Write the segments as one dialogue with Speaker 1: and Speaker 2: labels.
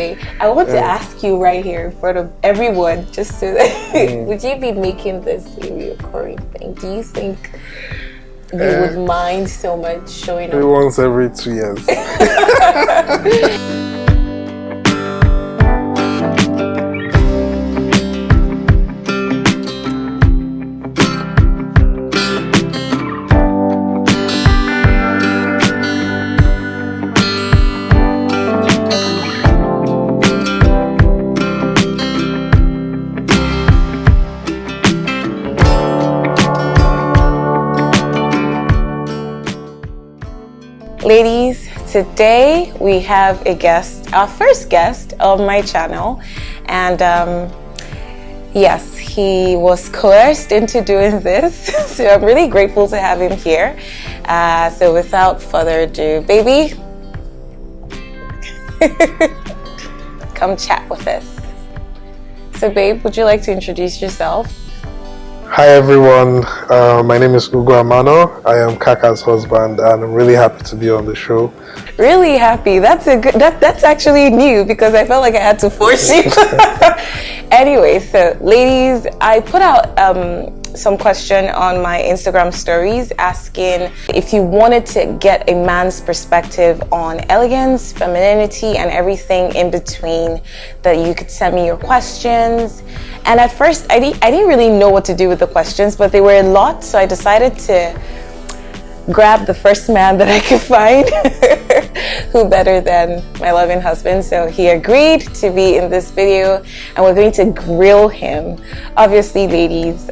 Speaker 1: say. I want to ask you right here in front of everyone, just so that would you be making this a recurring thing? Do you think you would mind so much showing up?
Speaker 2: Once every 2 years.
Speaker 1: Ladies, today we have a guest, our first guest on my channel, and yes, he was coerced into doing this, so I'm really grateful to have him here. So without further ado, baby, come chat with us. So babe, would you like to introduce yourself?
Speaker 2: Hi everyone, my name is Ugo Amano. I am Kaka's husband, and I'm really happy to be on the show.
Speaker 1: Really happy. That's a good. That's actually new because I felt like I had to force you. Anyway, so ladies, I put out some question on my Instagram stories asking if you wanted to get a man's perspective on elegance, femininity, and everything in between, that you could send me your questions. And at first, I didn't really know what to do with the questions, but they were a lot, so I decided to grab the first man that I could find. Who better than my loving husband? So he agreed to be in this video, and we're going to grill him. Obviously, ladies,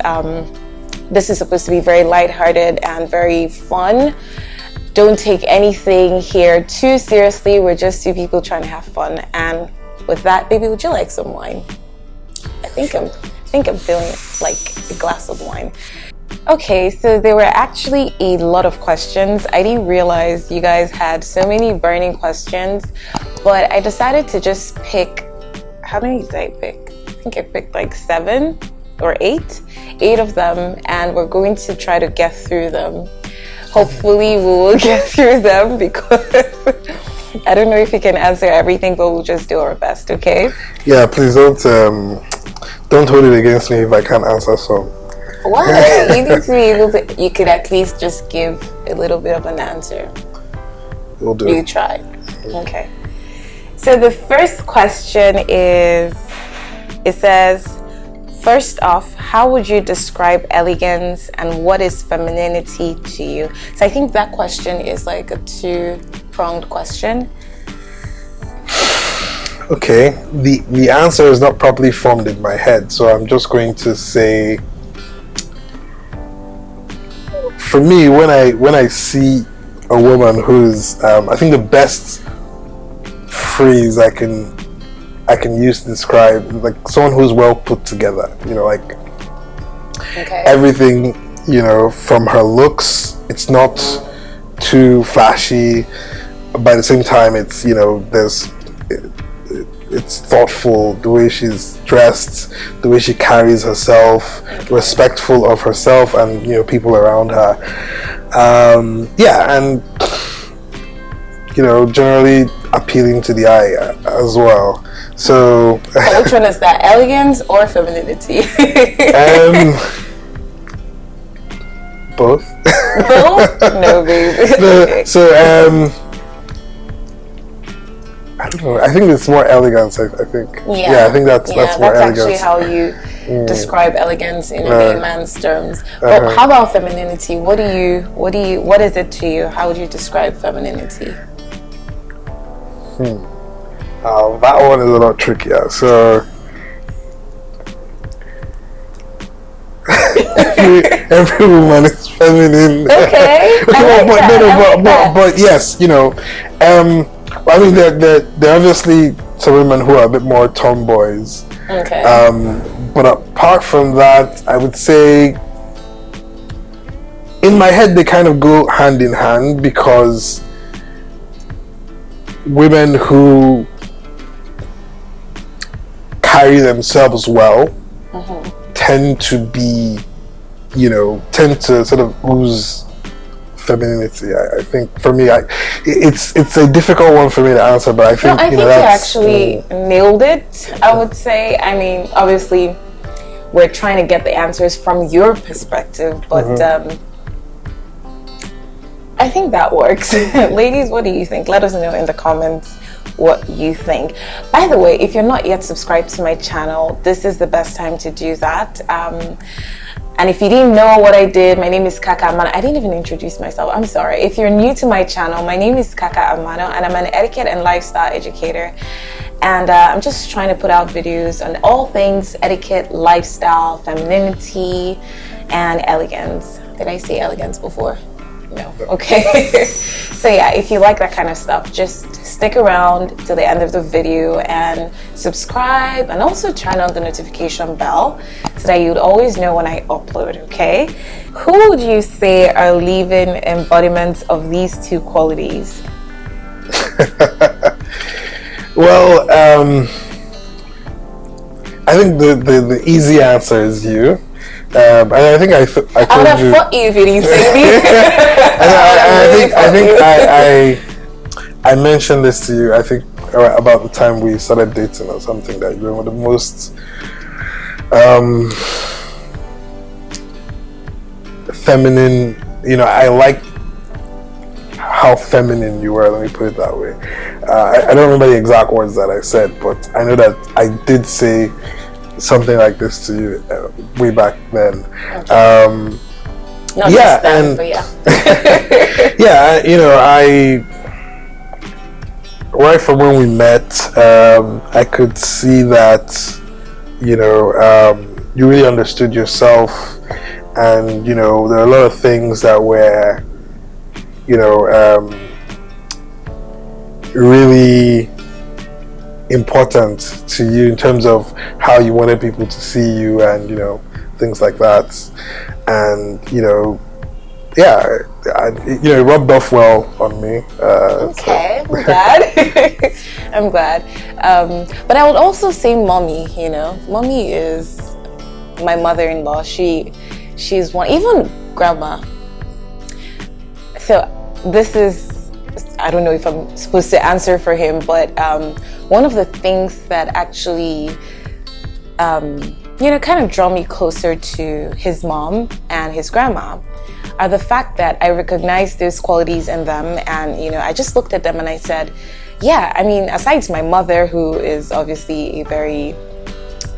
Speaker 1: this is supposed to be very lighthearted and very fun. Don't take anything here too seriously. We're just two people trying to have fun. And with that, baby, would you like some wine? I think I'm feeling like a glass of wine. Okay, so there were actually a lot of questions. I didn't realize you guys had so many burning questions, but I decided to just pick, how many did I pick? I think I picked like 7 or 8 of them, and we're going to try to get through them. Hopefully we will get through them, because I don't know if we can answer everything, but we'll just do our best, okay?
Speaker 2: Yeah, please don't hold it against me if I can't answer some.
Speaker 1: What? You need to be able to, you could at least just give a little bit of an answer.
Speaker 2: We'll do.
Speaker 1: You try. Okay. So the first question is, it says, first off, how would you describe elegance and what is femininity to you? So I think that question is like a 2-pronged question.
Speaker 2: Okay, the answer is not properly formed in my head, so I'm just going to say, for me, when I see a woman who's, I think the best phrase I can use to describe, like someone who's well put together, like everything, from her looks, it's not too flashy, but at the same time, it's, it's thoughtful, the way she's dressed, the way she carries herself, respectful of herself and people around her. And generally appealing to the eye as well. So
Speaker 1: which one is that, elegance or femininity?
Speaker 2: Both.
Speaker 1: Both? No, baby.
Speaker 2: Okay. So I don't know. I think it's more elegance. I think. Yeah, I think that's more elegance.
Speaker 1: That's actually how you describe elegance in a layman's terms. But how about femininity? What is it to you? How would you describe femininity?
Speaker 2: That one is a lot trickier. So every woman is feminine.
Speaker 1: Okay.
Speaker 2: But yes, I mean, there are obviously some women who are a bit more tomboys.
Speaker 1: Okay.
Speaker 2: But apart from that, I would say, in my head, they kind of go hand in hand, because women who carry themselves well tend to be, tend to sort of ooze femininity. I think for me, it's a difficult one for me to answer, but I think
Speaker 1: no, I think you actually nailed it. I would say. I mean, obviously, we're trying to get the answers from your perspective, but I think that works. Ladies, what do you think? Let us know in the comments what you think. By the way, if you're not yet subscribed to my channel, this is the best time to do that. And if you didn't know what I did, my name is Kaka Amano. I didn't even introduce myself. I'm sorry. If you're new to my channel, my name is Kaka Amano, and I'm an etiquette and lifestyle educator. And I'm just trying to put out videos on all things etiquette, lifestyle, femininity, and elegance. Did I say elegance before? No. Okay. So yeah, if you like that kind of stuff, just stick around till the end of the video and subscribe, and also turn on the notification bell so that you'd always know when I upload, okay? Who would you say are living embodiments of these two qualities?
Speaker 2: Well, I think the easy answer is you. And I think I told you.
Speaker 1: I would have fought you if you didn't say me.
Speaker 2: I mentioned this to you. I think about the time we started dating or something, that you were one of the most feminine. You know, I like how feminine you were. Let me put it that way. I don't remember the exact words that I said, but I know that I did say something like this to you way back then.
Speaker 1: Okay. Not
Speaker 2: yeah,
Speaker 1: then,
Speaker 2: and
Speaker 1: but yeah.
Speaker 2: yeah, you know, right from when we met, I could see that, you know, you really understood yourself, and you know, there are a lot of things that were, you know, really important to you in terms of how you wanted people to see you, and you know, things like that. And you know, yeah, you know, it rubbed off well on me.
Speaker 1: Okay, I'm glad. I'm glad. But I would also say mommy. You know, mommy is my mother-in-law. She's one, even grandma. So this is, I don't know if I'm supposed to answer for him, but one of the things that actually, you know, kind of draw me closer to his mom and his grandma are the fact that I recognize those qualities in them. And, you know, I just looked at them and I said, yeah, I mean, aside my mother, who is obviously a very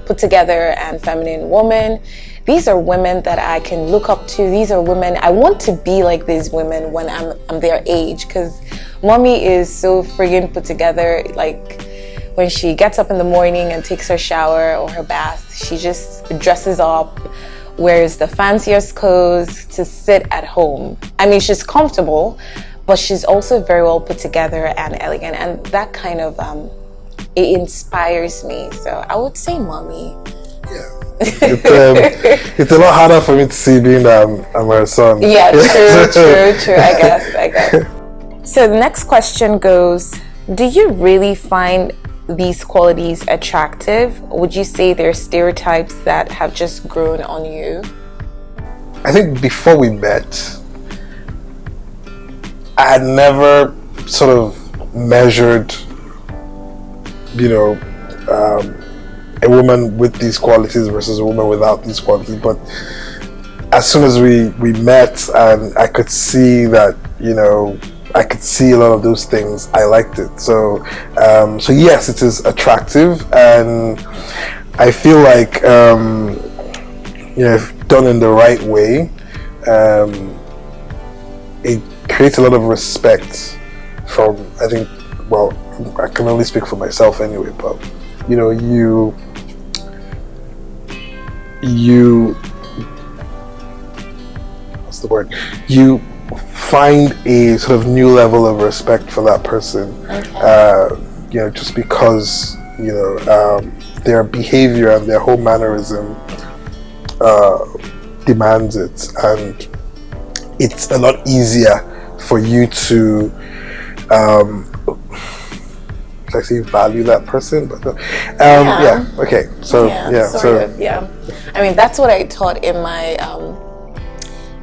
Speaker 1: put together and feminine woman, these are women that I can look up to. These are women, I want to be like these women when I'm their age, because mommy is so friggin' put together. Like, when she gets up in the morning and takes her shower or her bath, she just dresses up, wears the fanciest clothes to sit at home. I mean, she's comfortable, but she's also very well put together and elegant, and that kind of it inspires me. So I would say mommy.
Speaker 2: Yeah. It's a lot harder for me to see, being I'm her son.
Speaker 1: Yeah, true. I guess. So the next question goes, do you really find these qualities attractive? Would you say they're stereotypes that have just grown on you?
Speaker 2: I think before we met, I had never sort of measured, you know, a woman with these qualities versus a woman without these qualities. But as soon as we met, and I could see that, you know, I could see a lot of those things, I liked it. So yes, it is attractive, and I feel like, you know, if done in the right way, it creates a lot of respect from, I think, well, I can only speak for myself anyway, but you know, you what's the word? You find a sort of new level of respect for that person. Okay. You know, just because, you know, their behavior and their whole mannerism demands it, and it's a lot easier for you to should I say value that person? But yeah. Okay. So
Speaker 1: yeah. I mean, that's what I taught in my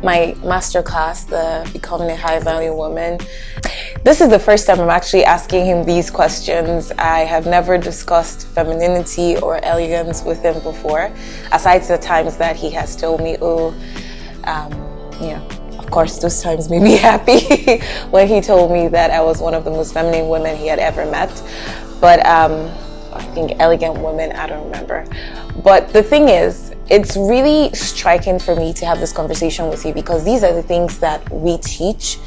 Speaker 1: my masterclass, the Becoming a High Value Woman. This is the first time I'm actually asking him these questions. I have never discussed femininity or elegance with him before, aside the times that he has told me, of course, those times made me happy when he told me that I was one of the most feminine women he had ever met. But I think elegant women, I don't remember. But the thing is, it's really striking for me to have this conversation with you because these are the things that we teach.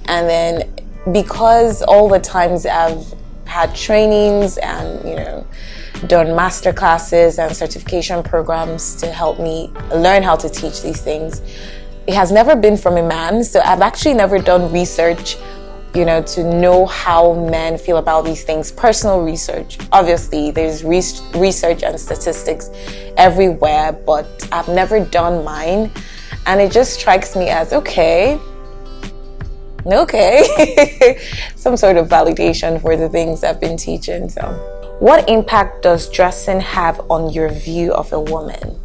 Speaker 1: And then because all the times I've had trainings and, done master classes and certification programs to help me learn how to teach these things, it has never been from a man. So I've actually never done research, to know how men feel about these things, personal research. Obviously, there's research and statistics everywhere, but I've never done mine. And it just strikes me as, okay, some sort of validation for the things I've been teaching. So, what impact does dressing have on your view of a woman?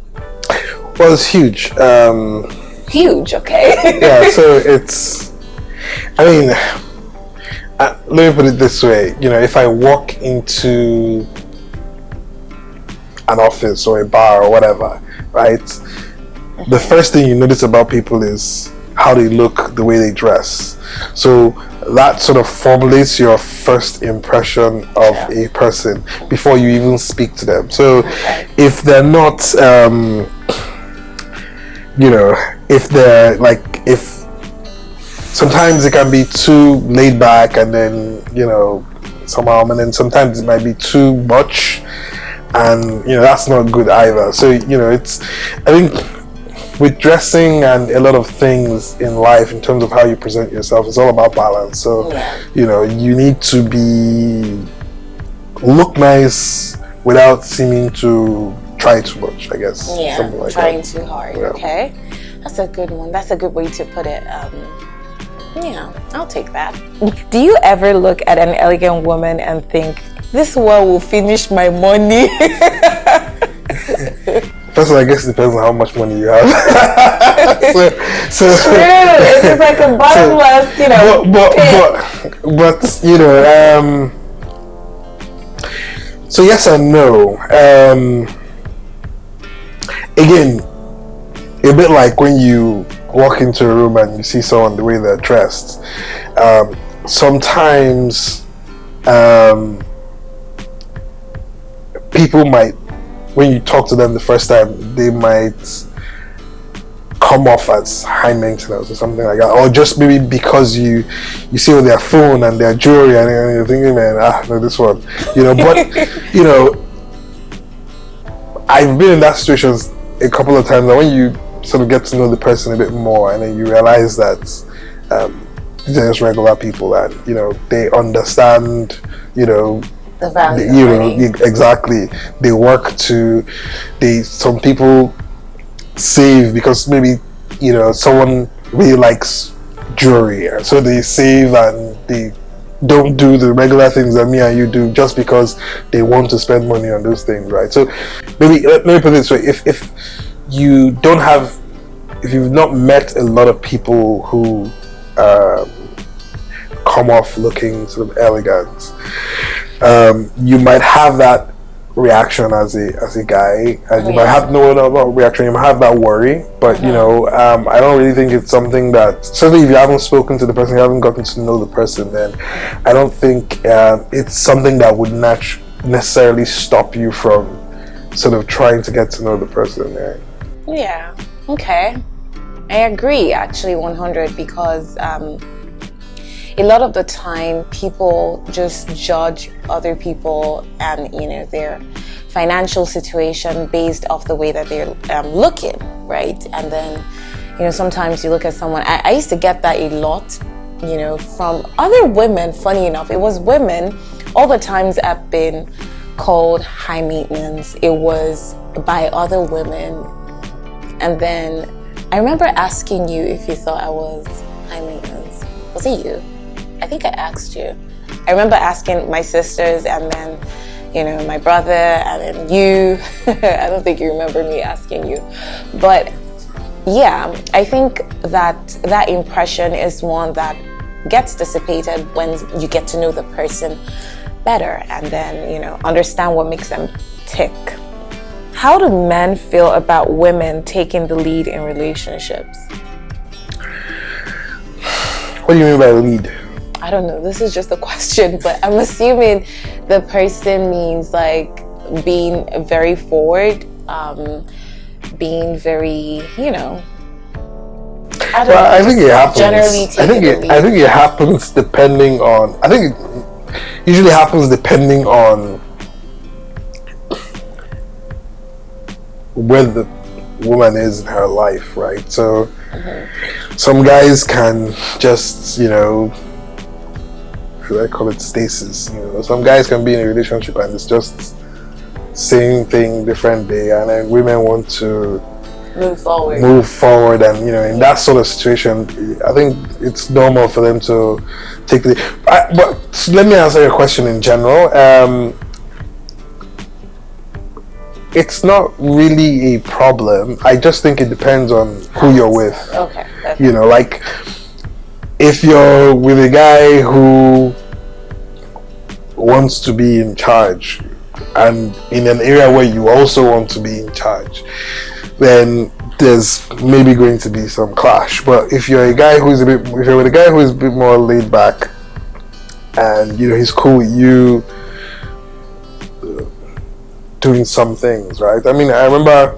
Speaker 2: Well, it's huge.
Speaker 1: Huge, okay.
Speaker 2: Yeah, so it's, let me put it this way. If I walk into an office or a bar or whatever, right, the first thing you notice about people is how they look, the way they dress. So that sort of formulates your first impression of a person before you even speak to them. So if they're not, if sometimes it can be too laid back and then, somehow, and then sometimes it might be too much, and, that's not good either. So, I think with dressing and a lot of things in life, in terms of how you present yourself, it's all about balance. So, you need to look nice without seeming to try too much, I guess.
Speaker 1: Yeah,
Speaker 2: something like
Speaker 1: trying
Speaker 2: that.
Speaker 1: too hard. Yeah. Okay, that's a good one. That's a good way to put it. Yeah, I'll take that. Do you ever look at an elegant woman and think, this one will finish my money?
Speaker 2: First of all, I guess it depends on how much money you have. so
Speaker 1: true. It's just like a bottomless,
Speaker 2: But so yes and no. Again, a bit like when you walk into a room and you see someone, the way they're dressed. Sometimes people might, when you talk to them the first time, they might come off as high maintenance or something like that, or just maybe because you see on their phone and their jewelry and you're thinking, man, no, this one, but I've been in that situation a couple of times, and when you sort of get to know the person a bit more, and then you realize that they're just regular people, and they understand,
Speaker 1: the value,
Speaker 2: exactly. They work some people save because maybe someone really likes jewelry, and so they save and they don't do the regular things that me and you do just because they want to spend money on those things, right? So maybe let me put it this way: if you've not met a lot of people who come off looking sort of elegant, you might have that reaction as a guy, and you might have not reaction. You might have that worry, but I don't really think it's something that, certainly if you haven't spoken to the person, you haven't gotten to know the person, then I don't think it's something that would necessarily stop you from sort of trying to get to know the person.
Speaker 1: Yeah. Okay. I agree, actually, 100, because a lot of the time people just judge other people and their financial situation based off the way that they're looking, right? And then sometimes you look at someone. I used to get that a lot, from other women. Funny enough, it was women. All the times I've been called high maintenance, it was by other women. And then I remember asking you if you thought I was high maintenance. Was it you? I think I asked you. I remember asking my sisters, and then, my brother, and then you. I don't think you remember me asking you. But Yeah, I think that impression is one that gets dissipated when you get to know the person better and then, understand what makes them tick. How do men feel about women taking the lead in relationships?
Speaker 2: What do you mean by lead?
Speaker 1: I don't know. This is just a question, but I'm assuming the person means like being very forward, being very,
Speaker 2: I think it happens.
Speaker 1: Generally taking the lead.
Speaker 2: I think it happens depending on. I think it usually happens depending on where the woman is in her life, right? So some guys can just, should I call it stasis? Some guys can be in a relationship and it's just same thing, different day, and then women want to move forward, and in that sort of situation, I think it's normal for them to take the. But let me answer your question in general. It's not really a problem. I just think it depends on who you're with.
Speaker 1: Okay.
Speaker 2: Like if you're with a guy who wants to be in charge and in an area where you also want to be in charge, then there's maybe going to be some clash. But if you're with a guy who's a bit more laid back and he's cool with you doing some things, right? I mean, I remember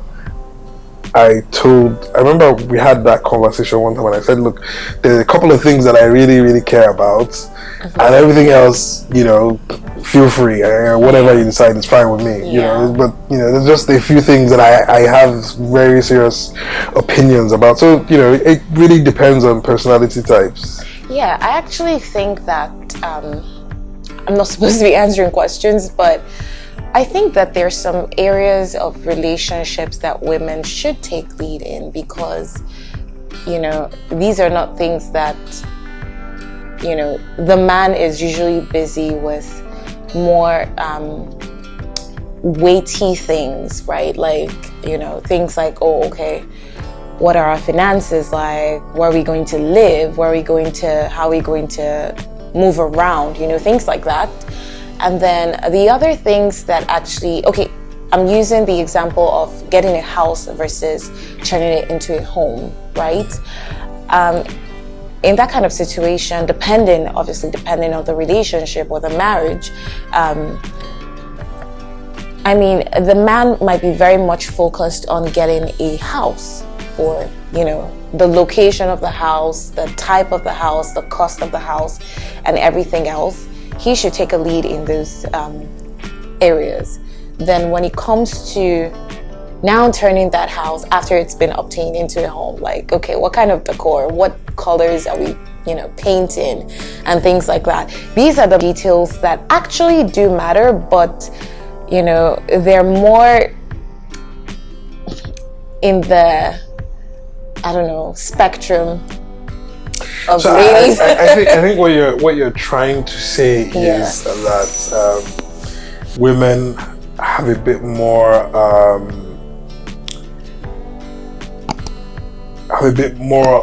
Speaker 2: we had that conversation one time and I said, look, there's a couple of things that I really, really care about, and everything else, feel free. Whatever you decide is fine with me, But, there's just a few things that I have very serious opinions about. So, it really depends on personality types.
Speaker 1: Yeah, I actually think that I'm not supposed to be answering questions, but I think that there's some areas of relationships that women should take lead in because, these are not things that, the man is usually busy with more weighty things, right? Like, things like, what are our finances like? Where are we going to live? How are we going to move around? Things like that. And then the other things that actually, I'm using the example of getting a house versus turning it into a home, right? In that kind of situation, depending on the relationship or the marriage, the man might be very much focused on getting a house for, the location of the house, the type of the house, the cost of the house, and everything else. He should take a lead in those areas. Then when it comes to now turning that house after it's been obtained into a home, like, what kind of decor, what colors are we, painting and things like that. These are the details that actually do matter, but, they're more in the, spectrum of ladies.
Speaker 2: I think what you're trying to say is that women have a bit more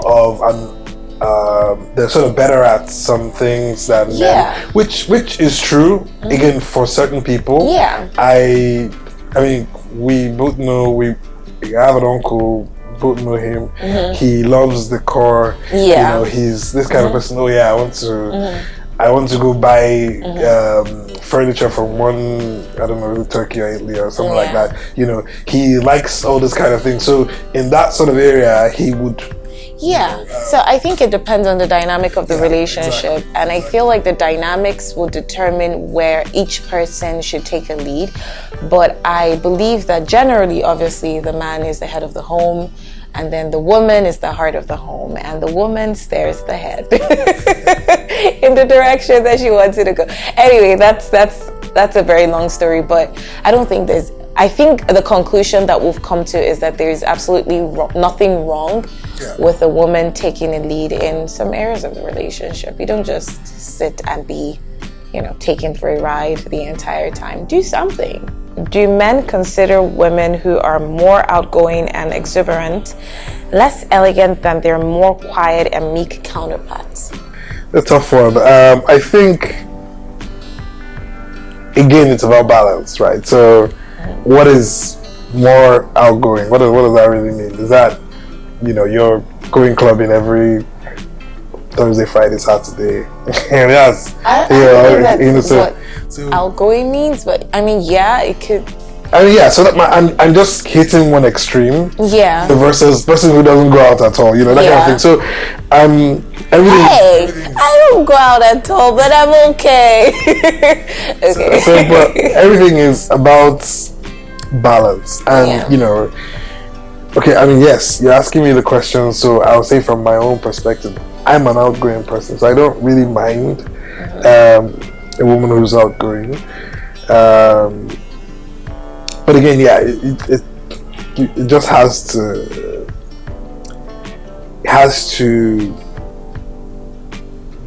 Speaker 2: of an they're sort of better at some things than men, which is true again for certain people. I mean, we both know, we have an uncle, both know him. He loves the car. He's this kind of person. I want to go buy furniture from Turkey or Italy or something like that. He likes all this kind of thing. So in that sort of area, he would.
Speaker 1: So I think it depends on the dynamic of the relationship, and I feel like the dynamics will determine where each person should take a lead. But I believe that generally, obviously, the man is the head of the home, and then the woman is the heart of the home, and the woman steers the head in the direction that she wants it to go. Anyway, that's a very long story, but I think the conclusion that we've come to is that there is absolutely nothing wrong with a woman taking a lead in some areas of the relationship. You don't just sit and be, taken for a ride the entire time. Do something. Do men consider women who are more outgoing and exuberant less elegant than their more quiet and meek counterparts?
Speaker 2: A tough one. I think, again, it's about balance, right? So, what is more outgoing? What does that really mean? Is that, you're going clubbing every Thursday, Friday, Saturday, and that's
Speaker 1: I think that's what outgoing means, but I mean, yeah, it could.
Speaker 2: I mean, yeah. So that I'm just hitting one extreme.
Speaker 1: Yeah.
Speaker 2: Versus person who doesn't go out at all, that kind of thing. So, everything.
Speaker 1: Hey, I don't go out at all, but I'm okay. Okay.
Speaker 2: So, but everything is about balance, and Okay, I mean, yes, you're asking me the question, so I'll say from my own perspective, I'm an outgoing person, so I don't really mind a woman who's outgoing. But again, yeah, it just has to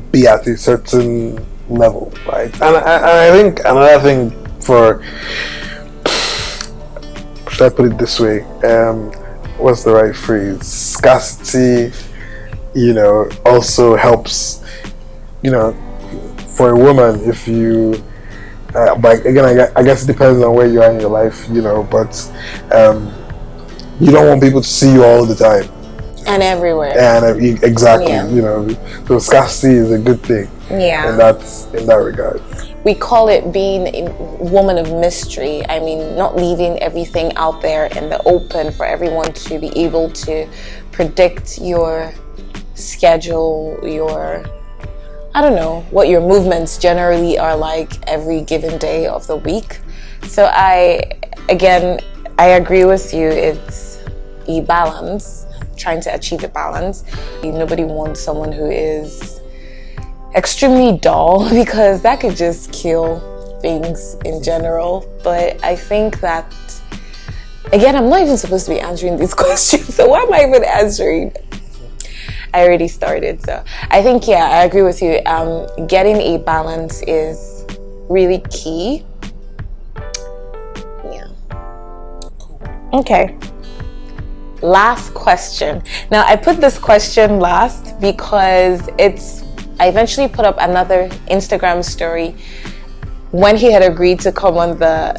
Speaker 2: be at a certain level, right? And I think another thing should I put it this way? What's the right phrase? Scarcity, also helps, for a woman, if you, but again, I guess it depends on where you are in your life, but you don't want people to see you all the time.
Speaker 1: And everywhere.
Speaker 2: And exactly, so scarcity is a good thing.
Speaker 1: Yeah.
Speaker 2: And that's in that regard.
Speaker 1: We call it being a woman of mystery. I mean, not leaving everything out there in the open for everyone to be able to predict your schedule, what your movements generally are like every given day of the week. So I agree with you. It's a balance, trying to achieve a balance. Nobody wants someone who is extremely dull, because that could just kill things in general. But I think that, again, I'm not even supposed to be answering these questions, so why am I even answering? I already started. So I think, yeah, I agree with you. Getting a balance is really key. Yeah. Okay. Last question. Now, I put this question last because I eventually put up another Instagram story when he had agreed to come on the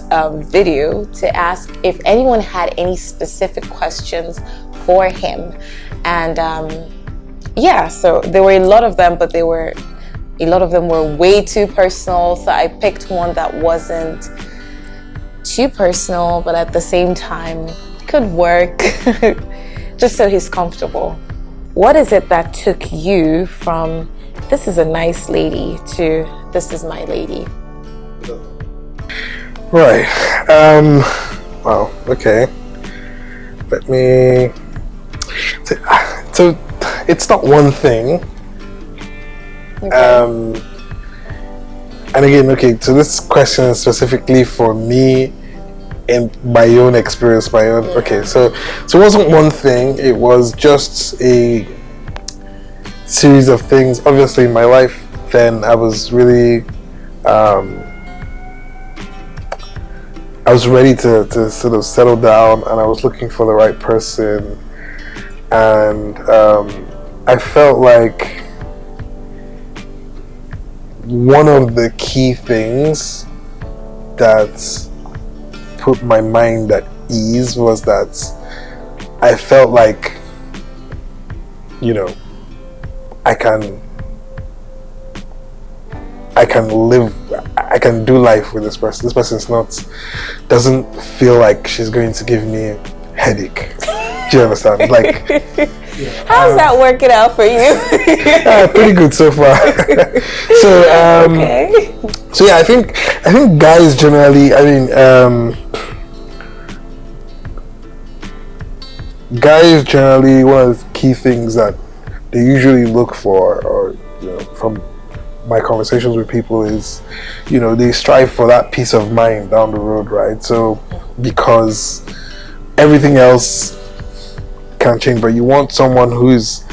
Speaker 1: video to ask if anyone had any specific questions for him. And so there were a lot of them, but a lot of them were way too personal. So I picked one that wasn't too personal, but at the same time could work, just so he's comfortable. What is it that took you from "this is a nice lady" to "this is my lady"?
Speaker 2: Right. Wow. Okay. Let me. So it's not one thing. Okay. And again, okay. So this question is specifically for me, in my own experience, Okay. So it wasn't one thing. It was just a series of things. Obviously, in my life, then I was really. I was ready to sort of settle down, and I was looking for the right person, and I felt like one of the key things that put my mind at ease was that I felt like, I can do life with this person. This person's doesn't feel like she's going to give me a headache. Do you understand? Like,
Speaker 1: how's that working out for you?
Speaker 2: Pretty good so far. So,
Speaker 1: okay.
Speaker 2: So yeah, I think guys generally, one of the key things that they usually look for, or from my conversations with people, is they strive for that peace of mind down the road, right? So because everything else can change, but you want someone who's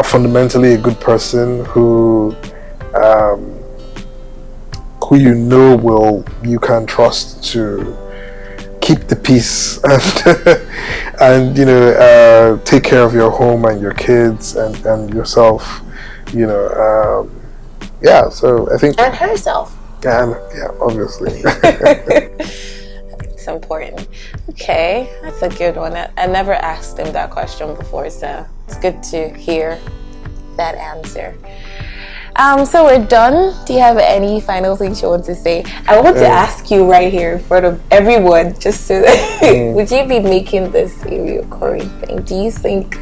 Speaker 2: fundamentally a good person, who you can trust to keep the peace and take care of your home and your kids and yourself. So I think,
Speaker 1: and herself.
Speaker 2: And obviously.
Speaker 1: It's important. Okay, that's a good one. I never asked him that question before, so it's good to hear that answer. So we're done. Do you have any final things you want to say? I want to ask you right here in front of everyone, just so that would you be making this a recurring thing? Do you think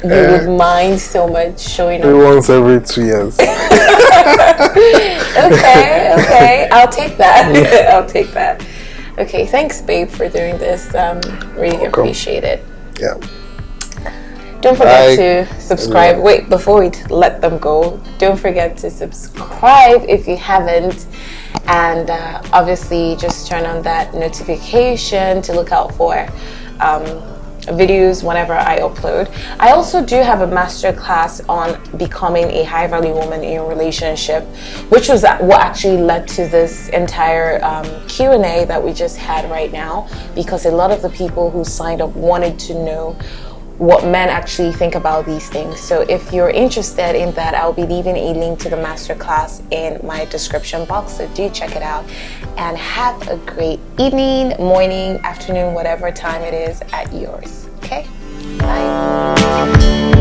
Speaker 1: you would mind so much showing up?
Speaker 2: Once every 2 years.
Speaker 1: Okay. I'll take that. I'll take that. Okay, thanks, babe, for doing this. Really appreciate it.
Speaker 2: Yeah.
Speaker 1: Don't forget to subscribe. Wait, before we let them go, don't forget to subscribe if you haven't. And obviously, just turn on that notification to look out for videos whenever I upload. I also do have a masterclass on becoming a high value woman in a relationship, which was what actually led to this entire Q&A that we just had right now, because a lot of the people who signed up wanted to know what men actually think about these things. So if you're interested in that, I'll be leaving a link to the masterclass in my description box, so do check it out. And have a great evening, morning, afternoon, whatever time it is at yours. Okay? Bye.